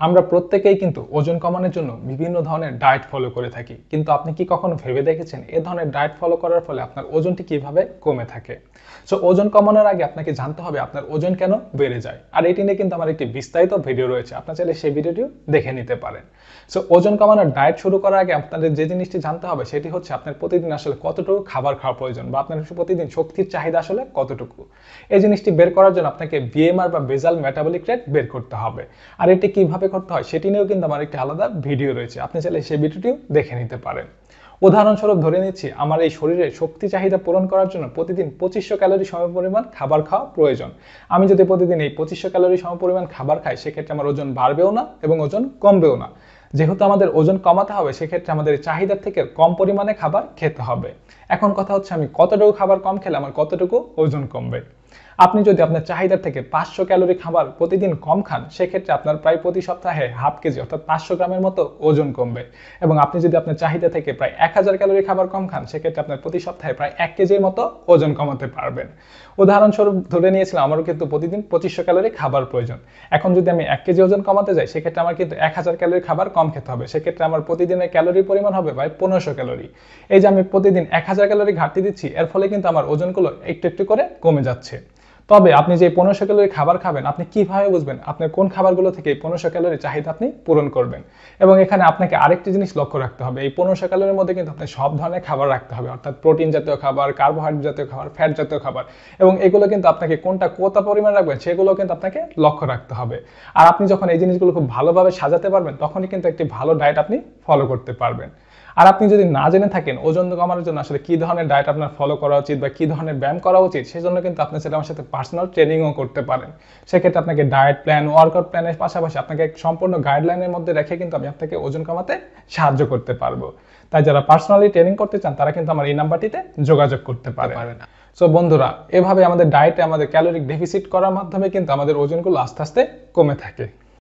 আমরা প্রত্যেকেই কিন্তু ওজন কমানোর জন্য বিভিন্ন ধরনের ডায়েট ফলো করে থাকি, কিন্তু আপনি কি কখনো ভেবে দেখেছেন এই ধরনের ডায়েট ফলো করার ফলে আপনার ওজনটি কিভাবে কমে থাকে? সো ওজন কমানোর আগে আপনাকে জানতে হবে আপনার ওজন কেন বেড়ে যায়, আর এটি নিয়ে কিন্তু আমার একটি বিস্তারিত ভিডিও রয়েছে, আপনার চাইলে সেই ভিডিওটিও দেখে নিতে পারেন। সো ওজন কমানোর ডায়েট শুরু করার আগে আপনাদের যে জিনিসটি জানতে হবে সেটি হচ্ছে আপনার প্রতিদিন আসলে কতটুকু খাবার খাওয়া প্রয়োজন, বা আপনার প্রতিদিন শক্তির চাহিদা আসলে কতটুকু। এই জিনিসটি বের করার জন্য আপনাকে বিএমআর বা বেজাল মেটাবলিক রেট বের করতে হবে, আর এটি কিভাবে করতে হয় সেটি নিয়েও কিন্তু আমার একটি আলাদা ভিডিও রয়েছে, আপনি চাইলে সেই ভিডিওটিও দেখে নিতে পারেন। উদাহরণস্বরূপ ধরে নিচ্ছি আমার এই শরীরে শক্তি চাহিদা পূরণ করার জন্য প্রতিদিন 2500 ক্যালোরি সমপরিমাণ খাবার খাওয়া প্রয়োজন। আমি যদি প্রতিদিন এই 2500 ক্যালোরি সমপরিমাণ খাবার খাই সেক্ষেত্রে আমার ওজন বাড়বেও না এবং ওজন কমবেও না। যেহেতু আমাদের ওজন কমাতে হবে সেক্ষেত্রে আমাদের চাহিদার থেকে কম পরিমাণে খাবার খেতে হবে। এখন কথা হচ্ছে আমি কতটুকু খাবার কম খেলে আমার কতটুকু ওজন কমবে। আপনি যদি আপনার চাহিদার থেকে 500 ক্যালোরি খাবার প্রতিদিন কম খান সেক্ষেত্রে আপনার প্রায় প্রতি সপ্তাহে হাফ কেজি অর্থাৎ 500 গ্রামের মতো ওজন কমবে। এবং আপনি যদি আপনার চাহিদা থেকে প্রায় 1000 ক্যালোরি খাবার কম খান সেক্ষেত্রে আপনার প্রতি সপ্তাহে প্রায় 1 কেজির মতো ওজন কমাতে পারবেন। উদাহরণস্বরূপ ধরে নিয়েছিলাম আমারও কিন্তু প্রতিদিন 2500 ক্যালোরি খাবার প্রয়োজন। এখন যদি আমি 1 কেজি ওজন কমাতে যাই সেক্ষেত্রে আমার কিন্তু 1000 ক্যালোরি খাবার কম খেতে হবে, সেক্ষেত্রে আমার প্রতিদিনের ক্যালোরির পরিমাণ হবে প্রায় 1500 ক্যালোরি। এই যে আমি প্রতিদিন 1000 ক্যালোরি ঘাটতি দিচ্ছি এর ফলে কিন্তু আমার ওজনগুলো একটু একটু করে কমে যাচ্ছে। তবে আপনি যে 1500 ক্যালোরি খাবার খাবেন আপনি কিভাবে বুঝবেন আপনার কোন খাবারগুলো থেকে 1500 ক্যালোরি চাহিদা আপনি পূরণ করবেন? এবং এখানে আপনাকে আরেকটি জিনিস লক্ষ্য রাখতে হবে, এই 1500 ক্যালোরির মধ্যে কিন্তু আপনি সব ধরনের খাবার রাখতে হবে, অর্থাৎ প্রোটিন জাতীয় খাবার, কার্বোহাইড্রেট জাতীয় খাবার, ফ্যাট জাতীয় খাবার, এবং এগুলো কিন্তু আপনাকে কোনটা কত পরিমাণ রাখবেন সেগুলো কিন্তু আপনাকে লক্ষ্য রাখতে হবে। আর আপনি যখন এই জিনিসগুলো খুব ভালোভাবে সাজাতে পারবেন তখনই কিন্তু একটি ভালো ডায়েট আপনি ফলো করতে পারবেন। আর আপনি যদি না জেনে থাকেন ওজন কমানোর জন্য আসলে কি ধরনের ডায়েট আপনার ফলো করা উচিত বা কি ধরনের ব্যায়াম করা উচিত, সেজন্য কিন্তু আপনি সেটা আমার সাথে পার্সোনাল ট্রেনিংও করতে পারেন। সেক্ষেত্রে আপনাকে ডায়েট প্ল্যান, ওয়ার্কআউট প্ল্যানের পাশাপাশি আপনাকে সম্পূর্ণ গাইডলাইনের মধ্যে রেখে কিন্তু আমি আপনাকে ওজন কমাতে সাহায্য করতে পারবো। তাই যারা পার্সোনালি ট্রেনিং করতে চান তারা কিন্তু আমার এই নাম্বারটিতে যোগাযোগ করতে পারেন। সো বন্ধুরা, এভাবে আমাদের ডায়েটে আমাদের ক্যালোরিক ডেফিসিট করার মাধ্যমে কিন্তু আমাদের ওজনগুলো আস্তে আস্তে কমে থাকে।